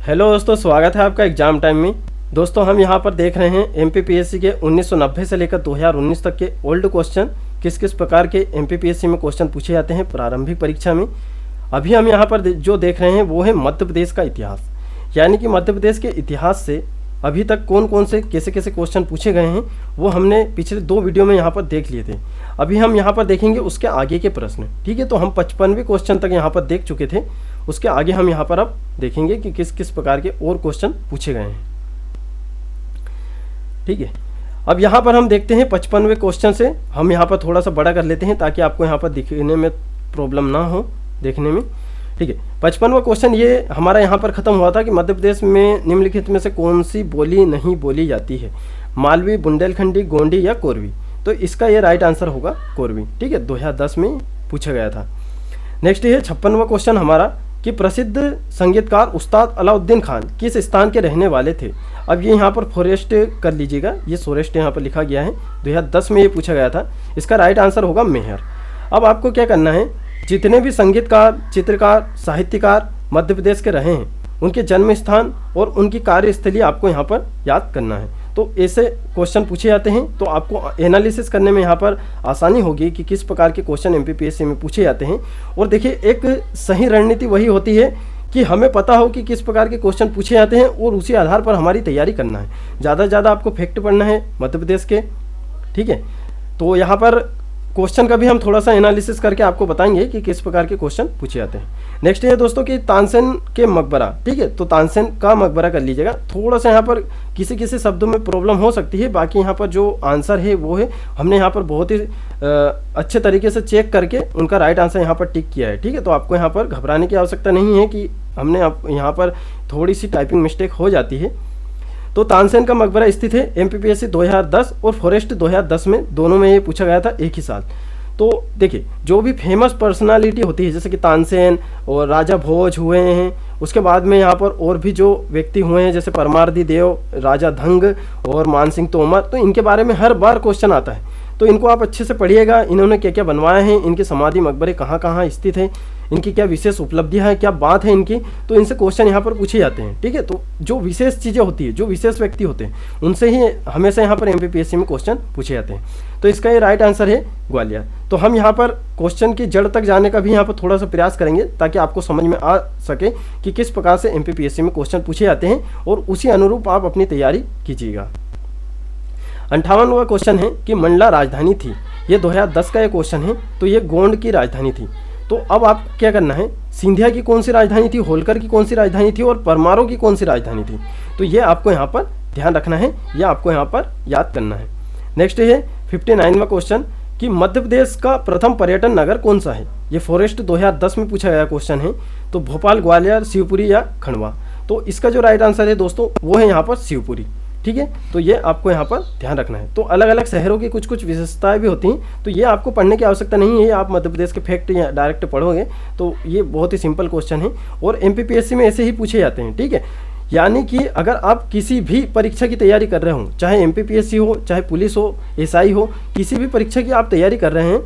Hello दोस्तों, स्वागत है आपका एग्जाम टाइम में। दोस्तों हम यहाँ पर देख रहे हैं एमपीपीएससी के 1990 से लेकर 2019 तक के ओल्ड क्वेश्चन, किस किस प्रकार के एमपीपीएससी में क्वेश्चन पूछे जाते हैं प्रारंभिक परीक्षा में। अभी हम यहाँ पर जो देख रहे हैं वो है मध्य प्रदेश का इतिहास, यानी कि मध्य प्रदेश के इतिहास से अभी तक कौन कौन से कैसे कैसे क्वेश्चन पूछे गए हैं वो हमने पिछले 2 वीडियो में यहाँ पर देख लिए थे। अभी हम यहाँ पर देखेंगे उसके आगे के प्रश्न। ठीक है, तो हम 55वें क्वेश्चन तक यहाँ पर देख चुके थे, उसके आगे हम यहाँ पर अब देखेंगे कि किस किस प्रकार के और क्वेश्चन पूछे गए हैं। ठीक है, अब यहाँ पर हम देखते हैं 55वें क्वेश्चन से हम यहाँ पर थोड़ा सा बड़ा कर लेते हैं ताकि आपको यहाँ पर दिखने में प्रॉब्लम ना हो देखने में। ठीक है, 55वां क्वेश्चन ये हमारा यहाँ पर ख़त्म हुआ था कि मध्य प्रदेश में निम्नलिखित में से कौन सी बोली नहीं बोली जाती है, मालवी, बुंदेलखंडी, गोंडी या कोरवी। तो इसका ये राइट आंसर होगा कोरवी। ठीक है, 2010 में पूछा गया था। नेक्स्ट है 56वां क्वेश्चन हमारा कि प्रसिद्ध संगीतकार उस्ताद अलाउद्दीन खान किस स्थान के रहने वाले थे। अब ये यहाँ पर फॉरेस्ट कर लीजिएगा, ये फॉरेस्ट यहाँ पर लिखा गया है, 2010 में ये पूछा गया था। इसका राइट आंसर होगा मेहर। अब आपको क्या करना है, जितने भी संगीतकार, चित्रकार, साहित्यकार मध्य प्रदेश के रहे हैं उनके जन्म स्थान और उनकी कार्यस्थली आपको यहाँ पर याद करना है। तो ऐसे क्वेश्चन पूछे जाते हैं, तो आपको एनालिसिस करने में यहाँ पर आसानी होगी कि किस प्रकार के क्वेश्चन एमपीपीएससी में पूछे जाते हैं। और देखिए, एक सही रणनीति वही होती है कि हमें पता हो कि किस प्रकार के क्वेश्चन पूछे जाते हैं और उसी आधार पर हमारी तैयारी करना है। ज़्यादा से ज़्यादा आपको फैक्ट पढ़ना है मध्य प्रदेश के। ठीक है, तो यहाँ पर क्वेश्चन का भी हम थोड़ा सा एनालिसिस करके आपको बताएंगे कि किस प्रकार के क्वेश्चन पूछे जाते हैं। नेक्स्ट है दोस्तों कि तानसेन के मकबरा। ठीक है, तो तानसेन का मकबरा कर लीजिएगा। थोड़ा सा यहाँ पर किसी किसी शब्दों में प्रॉब्लम हो सकती है, बाकी यहाँ पर जो आंसर है वो है, हमने यहाँ पर बहुत ही अच्छे तरीके से चेक करके उनका राइट आंसर यहाँ पर टिक किया है। ठीक है, तो आपको यहाँ पर घबराने की आवश्यकता नहीं है कि हमने यहाँ पर थोड़ी सी टाइपिंग मिस्टेक हो जाती है। तो तानसेन का मकबरा स्थित है एमपीपीएससी 2010 और फॉरेस्ट 2010 में, दोनों में ये पूछा गया था एक ही साल। तो देखिए, जो भी फेमस पर्सनालिटी होती है जैसे कि तानसेन और राजा भोज हुए हैं, उसके बाद में यहाँ पर और भी जो व्यक्ति हुए हैं जैसे परमार्दी देव, राजा धंग और मानसिंह तोमर, तो इनके बारे में हर बार क्वेश्चन आता है। तो इनको आप अच्छे से पढ़िएगा, इन्होंने क्या क्या बनवाए हैं, इनके समाधि मकबरे कहाँ कहाँ स्थित है, इनकी क्या विशेष उपलब्धियाँ हैं, क्या बात है इनकी, तो इनसे क्वेश्चन यहाँ पर पूछे जाते हैं। ठीक है, तो जो विशेष चीज़ें होती है, जो विशेष व्यक्ति होते हैं, उनसे ही हमेशा यहाँ पर एमपीपीएससी में क्वेश्चन पूछे जाते हैं। तो इसका ये राइट आंसर है ग्वालियर। तो हम यहाँ पर क्वेश्चन की जड़ तक जाने का भी यहाँ पर थोड़ा सा प्रयास करेंगे ताकि आपको समझ में आ सके कि किस प्रकार से एमपीपीएससी में क्वेश्चन पूछे जाते हैं और उसी अनुरूप आप अपनी तैयारी कीजिएगा। 58वां क्वेश्चन है कि मंडला राजधानी थी, ये 2010 का ये क्वेश्चन है। तो ये गोंड की राजधानी थी। तो अब आप क्या करना है, सिंधिया की कौन सी राजधानी थी, होलकर की कौन सी राजधानी थी और परमारों की कौन सी राजधानी थी। तो ये आपको यहाँ पर ध्यान रखना है, यह आपको यहाँ पर याद करना है। नेक्स्ट है 59वां क्वेश्चन कि मध्य प्रदेश का प्रथम पर्यटन नगर कौन सा है। ये फॉरेस्ट 2010 में पूछा गया क्वेश्चन है। तो भोपाल, ग्वालियर, शिवपुरी या खंडवा। तो इसका जो राइट आंसर है दोस्तों वो है यहाँ पर शिवपुरी। ठीक है, तो ये आपको यहाँ पर ध्यान रखना है। तो अलग अलग शहरों की कुछ कुछ विशेषताएं भी होती हैं, तो ये आपको पढ़ने की आवश्यकता नहीं है, आप मध्य प्रदेश के फैक्ट या डायरेक्ट पढ़ोगे तो ये बहुत ही सिंपल क्वेश्चन है और एमपीपीएससी में ऐसे ही पूछे जाते हैं। ठीक है, यानी कि अगर आप किसी भी परीक्षा की तैयारी कर रहे हो, चाहे एमपीपीएससी हो, चाहे पुलिस हो, एसआई हो, किसी भी परीक्षा की आप तैयारी कर रहे हैं,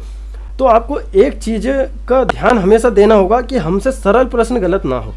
तो आपको एक चीज़ का ध्यान हमेशा देना होगा कि हमसे सरल प्रश्न गलत ना हो।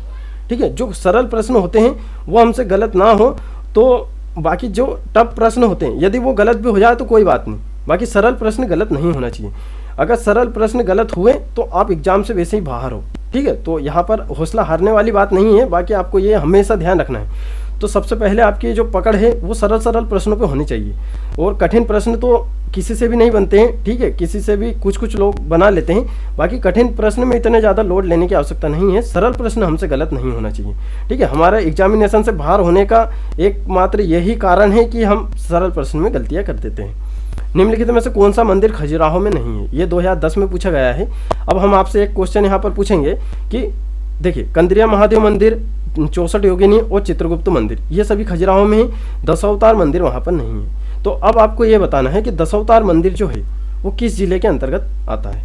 ठीक है, जो सरल प्रश्न होते हैं वो हमसे गलत ना हो, तो बाकी जो टफ प्रश्न होते हैं यदि वो गलत भी हो जाए तो कोई बात नहीं, बाकी सरल प्रश्न गलत नहीं होना चाहिए। अगर सरल प्रश्न गलत हुए तो आप एग्जाम से वैसे ही बाहर हो। ठीक है, तो यहाँ पर हौसला हारने वाली बात नहीं है, बाकी आपको ये हमेशा ध्यान रखना है। तो सबसे पहले आपकी जो पकड़ है वो सरल सरल प्रश्नों पे होनी चाहिए और कठिन प्रश्न तो किसी से भी नहीं बनते हैं। ठीक है, किसी से भी कुछ कुछ लोग बना लेते हैं, बाकी कठिन प्रश्न में इतने ज़्यादा लोड लेने की आवश्यकता नहीं है। सरल प्रश्न हमसे गलत नहीं होना चाहिए। ठीक है, हमारा एग्जामिनेशन से बाहर होने का एकमात्र यही कारण है कि हम सरल प्रश्न में गलतियाँ कर देते हैं। निम्नलिखित में से कौन सा मंदिर खजुराहो में नहीं है, ये 2010 में पूछा गया है। अब हम आपसे एक क्वेश्चन यहाँ पर पूछेंगे कि देखिए, कंद्रिया महादेव मंदिर, 64 योगिनी और चित्रगुप्त मंदिर, ये सभी खजुराहो में है। दशावतार मंदिर वहाँ पर नहीं है। तो अब आपको ये बताना है कि दशावतार मंदिर जो है वो किस जिले के अंतर्गत आता है।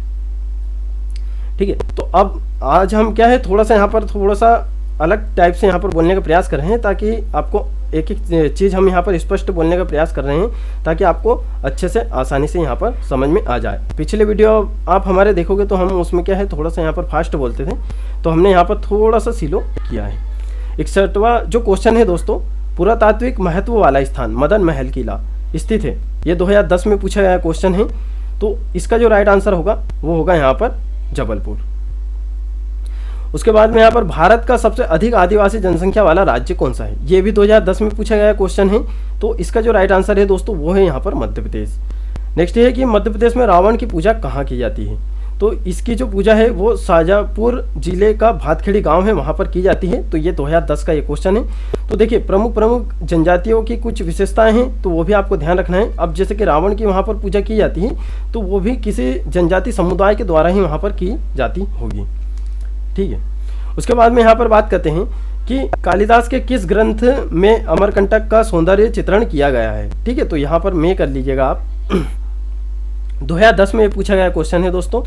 ठीक है, तो अब आज हम क्या है थोड़ा सा यहाँ पर थोड़ा सा अलग टाइप से यहाँ पर बोलने का प्रयास कर रहे हैं ताकि आपको एक एक चीज़ हम यहाँ पर स्पष्ट बोलने का प्रयास कर रहे हैं ताकि आपको अच्छे से आसानी से यहाँ पर समझ में आ जाए। पिछले वीडियो आप हमारे देखोगे तो हम उसमें क्या है थोड़ा सा यहाँ पर फास्ट बोलते थे, तो हमने यहाँ पर थोड़ा सा स्लो किया है। 61वां जो क्वेश्चन है दोस्तों, पुरातात्विक महत्व वाला स्थान मदन महल किला स्थित है, ये 2010 में पूछा गया क्वेश्चन है। तो इसका जो राइट आंसर होगा वो होगा यहाँ पर जबलपुर। उसके बाद में यहाँ पर भारत का सबसे अधिक आदिवासी जनसंख्या वाला राज्य कौन सा है, ये भी 2010 में पूछा गया क्वेश्चन है। तो इसका जो राइट आंसर है दोस्तों वो है यहाँ पर मध्य प्रदेश। नेक्स्ट ये है कि मध्य प्रदेश में रावण की पूजा कहाँ की जाती है, तो इसकी जो पूजा है वो शाजापुर जिले का भातखेड़ी गांव है वहाँ पर की जाती है। तो ये 2010 का ये क्वेश्चन है। तो देखिए प्रमुख जनजातियों की कुछ विशेषताएं हैं, तो वो भी आपको ध्यान रखना है। अब जैसे कि रावण की वहाँ पर पूजा की जाती है, तो वो भी किसी जनजाति समुदाय के द्वारा ही वहाँ पर की जाती होगी, ठीक है। उसके बाद में यहाँ पर बात करते हैं कि कालिदास के किस ग्रंथ में अमरकंटक का सौंदर्य चित्रण किया गया है, ठीक है। तो यहाँ पर मैं कर लीजिएगा आप 2010 में पूछा गया क्वेश्चन है दोस्तों।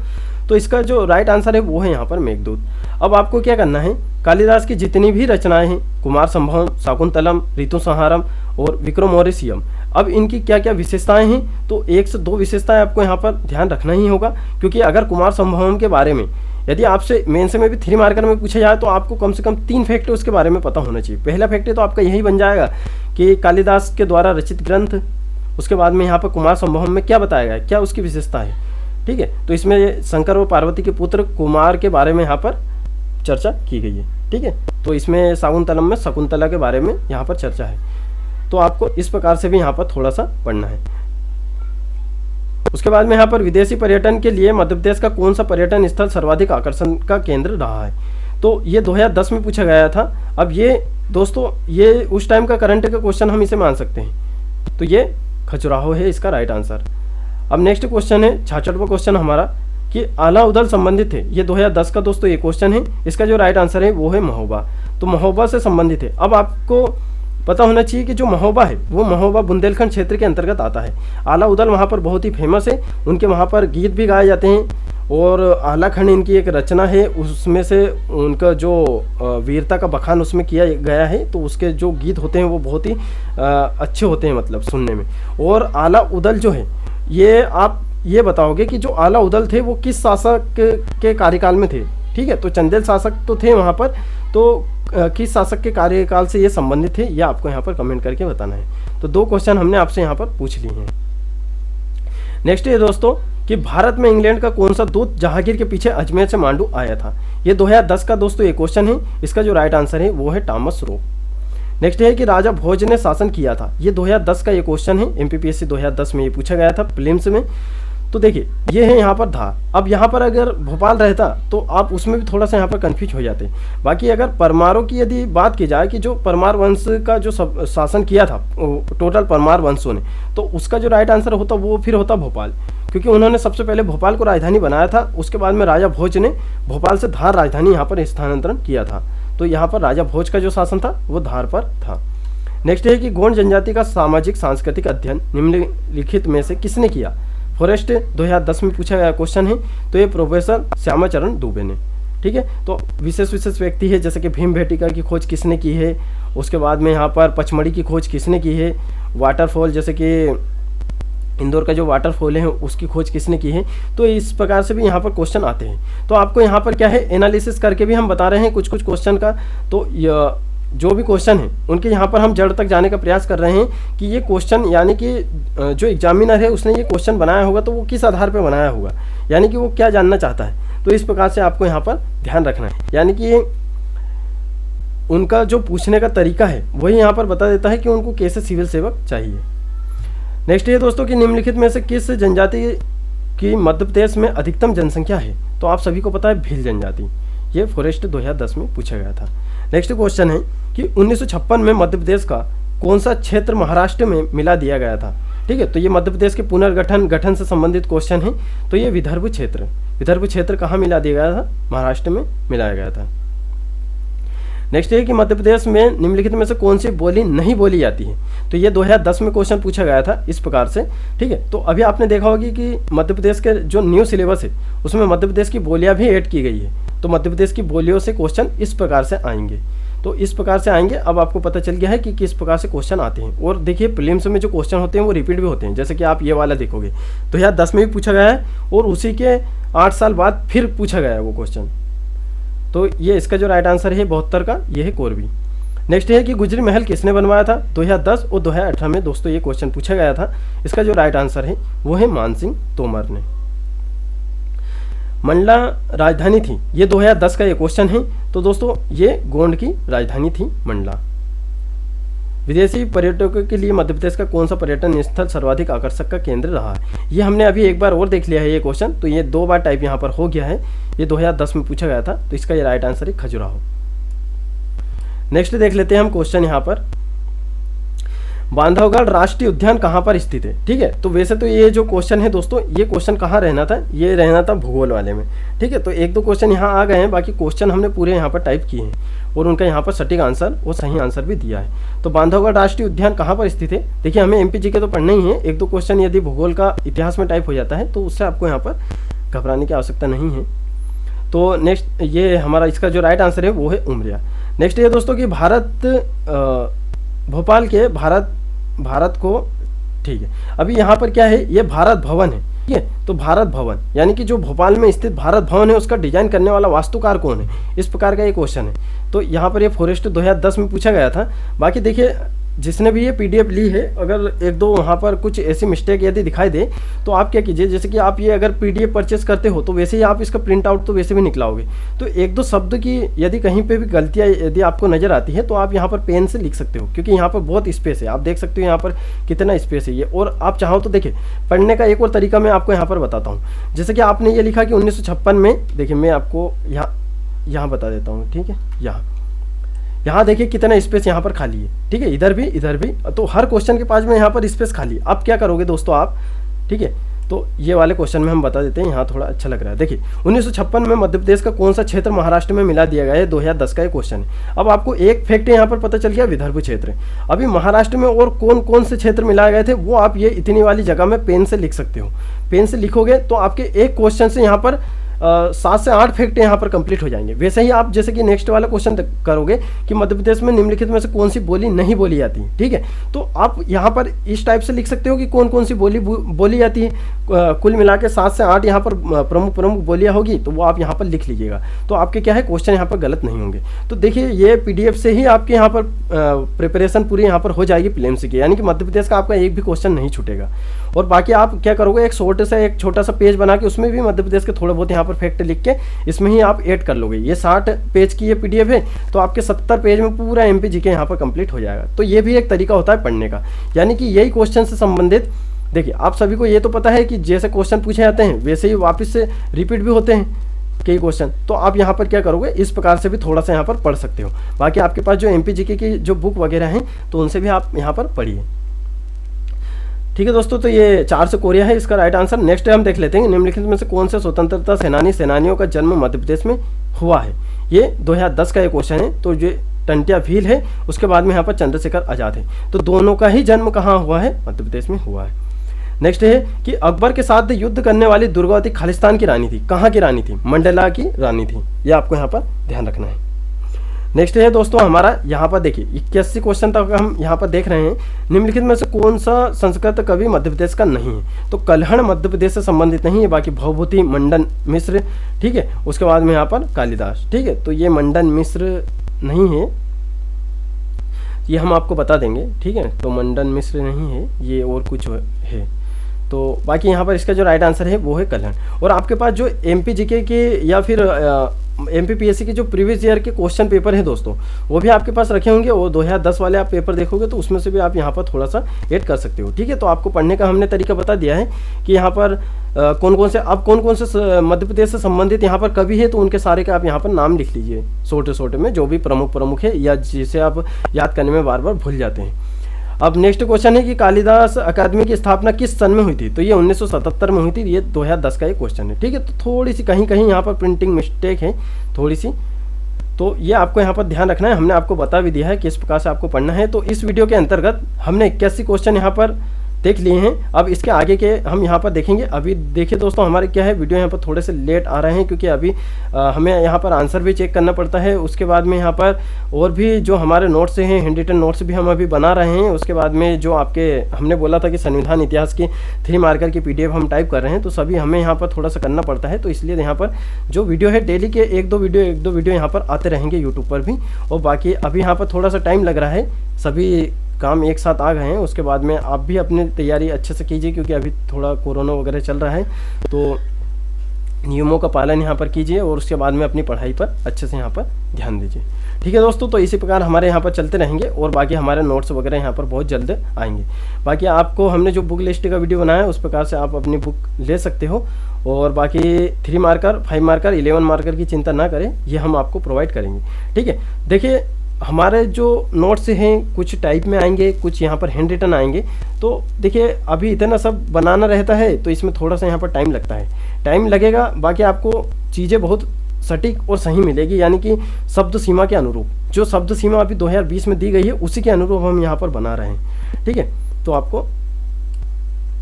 तो इसका जो राइट आंसर है वो है यहाँ पर मेघदूत। अब आपको क्या करना है, कालिदास की जितनी भी रचनाएं हैं, कुमार संभवम, शाकुंतलम, ऋतुसंहारम और विक्रमोर्वशीयम, अब इनकी क्या क्या विशेषताएं हैं, तो 1 से 2 विशेषताएं आपको यहाँ पर ध्यान रखना ही होगा। क्योंकि अगर कुमार संभवम के बारे में यदि आपसे मेंस में भी 3 मार्कर में पूछा जाए तो आपको कम से कम 3 फैक्ट उसके बारे में पता होना चाहिए। पहला फैक्ट तो आपका यही बन जाएगा कि कालिदास के द्वारा रचित ग्रंथ, उसके बाद में यहाँ पर कुमार संभवम में क्या बताया गया है, क्या उसकी विशेषता है, ठीक है। तो इसमें शंकर व पार्वती के पुत्र कुमार के बारे में यहाँ पर चर्चा की गई है, ठीक है। तो इसमें शाकुंतलम में शकुंतला के बारे में यहाँ पर चर्चा है। तो आपको इस प्रकार से भी यहाँ पर थोड़ा सा पढ़ना है। उसके बाद में यहाँ पर विदेशी पर्यटन के लिए मध्य प्रदेश का कौन सा पर्यटन स्थल सर्वाधिक आकर्षण का केंद्र रहा है, तो ये 2010 में पूछा गया था। अब ये दोस्तों ये उस टाइम का करंट का क्वेश्चन हम इसे मान सकते हैं। तो ये खजुराहो है इसका राइट आंसर। अब नेक्स्ट क्वेश्चन है 66वां क्वेश्चन हमारा कि आला उदल संबंधित है, ये 2010 का दोस्तों ये क्वेश्चन है। इसका जो राइट आंसर है वो है महोबा। तो महोबा से संबंधित है। अब आपको पता होना चाहिए कि जो महोबा है वो महोबा बुंदेलखंड क्षेत्र के अंतर्गत आता है। आला उदल वहाँ पर बहुत ही फेमस है, उनके वहाँ पर गीत भी गाए जाते हैं और आला खंड इनकी एक रचना है, उसमें से उनका जो वीरता का बखान उसमें किया गया है। तो उसके जो गीत होते हैं वो बहुत ही अच्छे होते हैं मतलब सुनने में। और आला उदल जो है ये आप ये बताओगे कि जो आला उदल थे वो किस शासक के कार्यकाल में थे, ठीक है। तो चंदेल शासक तो थे वहाँ पर, तो किस शासक के कार्यकाल से ये संबंधित थे ये आपको यहाँ पर कमेंट करके बताना है। तो 2 क्वेश्चन हमने आपसे यहाँ पर पूछ लिए हैं। नेक्स्ट है दोस्तों कि भारत में इंग्लैंड का कौन सा दूत जहांगीर के पीछे अजमेर से मांडू आया था, ये 2010 का दोस्तों ये क्वेश्चन है। इसका जो राइट आंसर है वो है टॉमस रो। नेक्स्ट है कि राजा भोज ने शासन किया था, ये 2010 का ये क्वेश्चन है। एमपीपीएससी 2010 में ये पूछा गया था प्रीलिम्स में। तो देखिए ये है यहाँ पर धार। अब यहाँ पर अगर भोपाल रहता तो आप उसमें भी थोड़ा सा यहाँ पर कन्फ्यूज हो जाते। बाकी अगर परमारों की यदि बात की जाए कि जो परमार वंश का जो शासन किया था टोटल परमार वंशों ने, तो उसका जो राइट आंसर होता वो फिर होता भोपाल, क्योंकि उन्होंने सबसे पहले भोपाल को राजधानी बनाया था। उसके बाद में राजा भोज ने भोपाल से धार राजधानी यहाँ पर स्थानांतरण किया था। तो यहाँ पर राजा भोज का जो शासन था वो धार पर था। नेक्स्ट है कि गोंड जनजाति का सामाजिक सांस्कृतिक अध्ययन निम्नलिखित में से किसने किया, फॉरेस्ट 2010 में पूछा गया क्वेश्चन है। तो ये प्रोफेसर श्यामाचरण दुबे ने, ठीक है। तो विशेष व्यक्ति है, जैसे कि भीमबेटका की खोज किसने की है, उसके बाद में यहाँ पर पचमढ़ी की खोज किसने की है, वाटरफॉल जैसे कि इंदौर का जो वाटरफॉल है उसकी खोज किसने की है। तो इस प्रकार से भी यहाँ पर क्वेश्चन आते हैं। तो आपको यहाँ पर क्या है एनालिसिस करके भी हम बता रहे हैं कुछ क्वेश्चन का। तो जो भी क्वेश्चन है उनके यहाँ पर हम जड़ तक जाने का प्रयास कर रहे हैं कि ये क्वेश्चन यानी कि जो एग्जामिनर है उसने ये क्वेश्चन बनाया होगा तो वो किस आधार पर बनाया होगा, यानी कि वो क्या जानना चाहता है। तो इस प्रकार से आपको यहाँ पर ध्यान रखना है, यानी कि उनका जो पूछने का तरीका है वही यहाँ पर बता देता है कि उनको कैसे सिविल सेवक चाहिए। नेक्स्ट ये दोस्तों कि निम्नलिखित में से किस जनजाति की मध्य प्रदेश में अधिकतम जनसंख्या है, तो आप सभी को पता है भील जनजाति। ये फॉरेस्ट 2010 में पूछा गया था। नेक्स्ट क्वेश्चन है कि 1956 में मध्य प्रदेश का कौन सा क्षेत्र महाराष्ट्र में मिला दिया गया था, ठीक है। तो ये मध्य प्रदेश के गठन से संबंधित क्वेश्चन है। तो ये विदर्भ क्षेत्र कहाँ मिला दिया गया था, महाराष्ट्र में मिलाया गया था। नेक्स्ट है कि मध्य प्रदेश में निम्नलिखित में से कौन सी बोली नहीं बोली जाती है, तो ये 2010 में क्वेश्चन पूछा गया था इस प्रकार से, ठीक है। तो अभी आपने देखा होगी कि मध्य प्रदेश के जो न्यू सिलेबस है उसमें मध्य प्रदेश की बोलियां भी ऐड की गई है। तो मध्य प्रदेश की बोलियों से क्वेश्चन इस प्रकार से आएंगे, तो इस प्रकार से आएंगे। अब आपको पता चल गया है कि किस प्रकार से क्वेश्चन आते हैं। और देखिए प्रीलिम्स में जो क्वेश्चन होते हैं वो रिपीट भी होते हैं, जैसे कि आप ये वाला देखोगे 2010 में भी पूछा गया है और उसी के 8 साल बाद फिर पूछा गया है वो क्वेश्चन। तो ये इसका जो राइट आंसर है 72 का, ये है कोरबी। नेक्स्ट है कि गुजरी महल किसने बनवाया था? 2010 और 2018 में दोस्तों ये क्वेश्चन पूछा गया था। इसका जो राइट आंसर है वो है मान सिंह तोमर ने। मंडला राजधानी थी, ये 2010 का ये क्वेश्चन है। तो दोस्तों ये गोंड की राजधानी थी मंडला। विदेशी पर्यटकों के लिए मध्य प्रदेश का कौन सा पर्यटन स्थल सर्वाधिक आकर्षक का केंद्र रहा है? ये हमने अभी एक बार और देख लिया है ये क्वेश्चन, तो ये 2 बार टाइप यहाँ पर हो गया है। ये 2010 में पूछा गया था, तो इसका ये राइट आंसर है खजुराहो। नेक्स्ट देख लेते हैं हम क्वेश्चन यहाँ पर, बांधवगढ़ राष्ट्रीय उद्यान कहाँ पर स्थित है? ठीक है, तो वैसे तो ये जो क्वेश्चन है दोस्तों, ये क्वेश्चन कहाँ रहना था? ये रहना था भूगोल वाले में। ठीक है, तो 1-2 क्वेश्चन यहाँ आ गए हैं, बाकी क्वेश्चन हमने पूरे यहाँ पर टाइप किए हैं और उनका यहाँ पर सटीक आंसर और सही आंसर भी दिया है। तो बांधवगढ़ राष्ट्रीय उद्यान कहाँ पर स्थित है? देखिए हमें MPG के तो पढ़ना ही है, 1-2 क्वेश्चन यदि भूगोल का इतिहास में टाइप हो जाता है तो उससे आपको यहाँ पर घबराने की आवश्यकता नहीं है। तो नेक्स्ट ये हमारा इसका जो राइट आंसर है वो है उमरिया। नेक्स्ट ये दोस्तों कि भोपाल के भारत को, ठीक है, अभी यहाँ पर क्या है, ये भारत भवन है। ठीक है, तो भारत भवन यानी कि जो भोपाल में स्थित भारत भवन है उसका डिजाइन करने वाला वास्तुकार कौन है? इस प्रकार का ये क्वेश्चन है। तो यहाँ पर ये फॉरेस्ट 2010 में पूछा गया था। बाकी देखिए जिसने भी ये PDF ली है, अगर 1-2 वहाँ पर कुछ ऐसी मिस्टेक यदि दिखाई दे तो आप क्या कीजिए, जैसे कि आप ये अगर PDF परचेस करते हो तो वैसे ही आप इसका प्रिंट आउट तो वैसे भी निकलाओगे। तो 1-2 शब्द की यदि कहीं पे भी गलतियाँ यदि आपको नज़र आती है तो आप यहाँ पर पेन से लिख सकते हो, क्योंकि यहाँ पर बहुत स्पेस है। आप देख सकते हो यहाँ पर कितना स्पेस है ये। और आप चाहो तो देखिए पढ़ने का एक और तरीका मैं आपको यहाँ पर बताता हूँ। जैसे कि आपने ये लिखा कि 1956 में, देखिए मैं आपको यहाँ बता देता हूँ। ठीक है, यहाँ देखिए कितना स्पेस यहाँ पर खाली है। ठीक है, इधर भी, तो हर क्वेश्चन के पास में यहाँ पर स्पेस खाली है। अब क्या करोगे दोस्तों आप? ठीक है, तो ये वाले क्वेश्चन में हम बता देते हैं, यहाँ थोड़ा अच्छा लग रहा है। देखिए 1956 में मध्य प्रदेश का कौन सा क्षेत्र महाराष्ट्र में मिला दिया गया है? 2010 का ये क्वेश्चन है। अब आपको एक फैक्ट यहाँ पर पता चल गया, विदर्भ क्षेत्र। अभी महाराष्ट्र में और कौन कौन से क्षेत्र मिलाए गए थे वो आप ये इतनी वाली जगह में पेन से लिख सकते हो। पेन से लिखोगे तो आपके एक क्वेश्चन से यहाँ पर 7 से 8 फैक्ट यहाँ पर कंप्लीट हो जाएंगे। वैसे ही आप जैसे कि नेक्स्ट वाला क्वेश्चन करोगे कि मध्य प्रदेश में निम्नलिखित में से कौन सी बोली नहीं बोली जाती है। ठीक है, तो आप यहाँ पर इस टाइप से लिख सकते हो कि कौन कौन सी बोली बोली जाती है। कुल मिला के 7 से 8 यहाँ पर प्रमुख बोलियाँ होगी, तो वो आप यहाँ पर लिख लीजिएगा। तो आपके क्या है, क्वेश्चन यहाँ पर गलत नहीं होंगे। तो देखिए ये PDF से ही आपके यहाँ पर प्रिपरेशन पूरी यहाँ पर हो जाएगी प्रीलिम्स की, यानी कि मध्य प्रदेश का आपका एक भी क्वेश्चन नहीं छूटेगा। और बाकी आप क्या करोगे, एक छोटा सा पेज बना के उसमें भी मध्य प्रदेश के थोड़े बहुत यहाँ पर फैक्ट लिख के इसमें ही आप ऐड कर लोगे। ये 60 पेज की ये PDF है, तो आपके 70 पेज में पूरा MPG के यहाँ पर कंप्लीट हो जाएगा। तो ये भी एक तरीका होता है पढ़ने का, यानी कि यही क्वेश्चन से संबंधित। देखिए आप सभी को ये तो पता है कि जैसे क्वेश्चन पूछे जाते हैं वैसे ही वापस से रिपीट भी होते हैं कई क्वेश्चन। तो आप यहाँ पर क्या करोगे, इस प्रकार से भी थोड़ा सा यहाँ पर पढ़ सकते हो। बाकी आपके पास जो MPG की जो बुक वगैरह हैं तो उनसे भी आप यहाँ पर पढ़िए। ठीक है दोस्तों, तो ये 4 से कोरिया है इसका राइट आंसर। नेक्स्ट हम देख लेते हैं निम्नलिखित में से कौन से स्वतंत्रता सेनानियों का जन्म मध्य प्रदेश में हुआ है? ये 2010 का ये क्वेश्चन है। तो ये टंटिया भील है, उसके बाद में यहाँ पर चंद्रशेखर आजाद है। तो दोनों का ही जन्म कहाँ हुआ है? मध्य प्रदेश में हुआ है। नेक्स्ट है कि अकबर के साथ युद्ध करने वाली दुर्गावती खालिस्तान की रानी थी। कहाँ की रानी थी? मंडला की रानी थी। यह आपको यहाँ पर ध्यान रखना है। नेक्स्ट है दोस्तों हमारा यहाँ पर देखिए 81 क्वेश्चन तक हम यहाँ पर देख रहे हैं। निम्नलिखित में से कौन सा संस्कृत कवि मध्य प्रदेश का नहीं है? तो कल्हण मध्य प्रदेश से संबंधित नहीं है, बाकी भवभूति, मंडन मिश्र, ठीक है, उसके बाद में यहाँ पर कालिदास। ठीक है, तो ये मंडन मिश्र नहीं है, ये हम आपको बता देंगे। ठीक है, तो मंडन मिश्र नहीं है, ये और कुछ है। तो बाकी यहाँ पर इसका जो राइट आंसर है वो है कल्हण। और आपके पास जो MPGK के या फिर MPPSC के जो प्रीवियस ईयर के क्वेश्चन पेपर हैं दोस्तों, वो भी आपके पास रखे होंगे। वो 2010 वाले आप पेपर देखोगे तो उसमें से भी आप यहाँ पर थोड़ा सा ऐड कर सकते हो। ठीक है, तो आपको पढ़ने का हमने तरीका बता दिया है कि यहाँ पर कौन कौन से मध्य प्रदेश से संबंधित यहाँ पर कवि है, तो उनके सारे का आप यहाँ पर नाम लिख लीजिए छोटे में, जो भी प्रमुख है या जिसे आप याद करने में बार बार भूल जाते हैं। अब नेक्स्ट क्वेश्चन है कि कालिदास अकादमी की स्थापना किस सन में हुई थी? तो ये 1977 में हुई थी। ये 2010 का ये क्वेश्चन है। ठीक है, तो थोड़ी सी कहीं यहाँ पर प्रिंटिंग मिस्टेक है थोड़ी सी, तो ये आपको यहाँ पर ध्यान रखना है। हमने आपको बता भी दिया है किस प्रकार से आपको पढ़ना है। तो इस वीडियो के अंतर्गत हमने 81 क्वेश्चन यहाँ पर देख लिए हैं। अब इसके आगे के हम यहाँ पर देखेंगे। अभी देखिए दोस्तों, हमारे क्या है, वीडियो यहाँ पर थोड़े से लेट आ रहे हैं क्योंकि अभी हमें यहाँ पर आंसर भी चेक करना पड़ता है। उसके बाद में यहाँ पर और भी जो हमारे नोट्स हैं, हैंड रिटन नोट्स भी हम अभी बना रहे हैं। उसके बाद में जो आपके हमने बोला था कि संविधान इतिहास की 3 मार्कर की PDF हम टाइप कर रहे हैं, तो सभी हमें यहाँ पर थोड़ा सा करना पड़ता है। तो इसलिए यहाँ पर जो वीडियो है डेली के 1-2 वीडियो यहाँ पर आते रहेंगे यूट्यूब पर भी। और बाकी अभी यहाँ पर थोड़ा सा टाइम लग रहा है, सभी काम एक साथ आ गए हैं। उसके बाद में आप भी अपनी तैयारी अच्छे से कीजिए क्योंकि अभी थोड़ा कोरोना वगैरह चल रहा है, तो नियमों का पालन यहाँ पर कीजिए और उसके बाद में अपनी पढ़ाई पर अच्छे से यहाँ पर ध्यान दीजिए। ठीक है दोस्तों, तो इसी प्रकार हमारे यहाँ पर चलते रहेंगे और बाकी हमारे नोट्स वगैरह यहाँ पर बहुत जल्द आएंगे। बाकी आपको हमने जो बुक लिस्ट का वीडियो बनाया है उस प्रकार से आप अपनी बुक ले सकते हो। और बाकी 3 मार्कर, 5 मार्कर, 11 मार्कर की चिंता ना करें, ये हम आपको प्रोवाइड करेंगे। ठीक है, देखिए हमारे जो नोट्स हैं कुछ टाइप में आएंगे, कुछ यहाँ पर हैंड रिटन आएंगे। तो देखिए अभी इतना सब बनाना रहता है तो इसमें थोड़ा सा यहाँ पर टाइम लगता है, टाइम लगेगा। बाकी आपको चीज़ें बहुत सटीक और सही मिलेगी, यानी कि शब्द सीमा के अनुरूप। जो शब्द सीमा अभी 2020 में दी गई है उसी के अनुरूप हम यहाँ पर बना रहे हैं। ठीक है, तो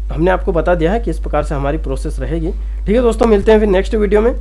हमने आपको बता दिया है कि इस प्रकार से हमारी प्रोसेस रहेगी। ठीक है दोस्तों, मिलते हैं फिर नेक्स्ट वीडियो में।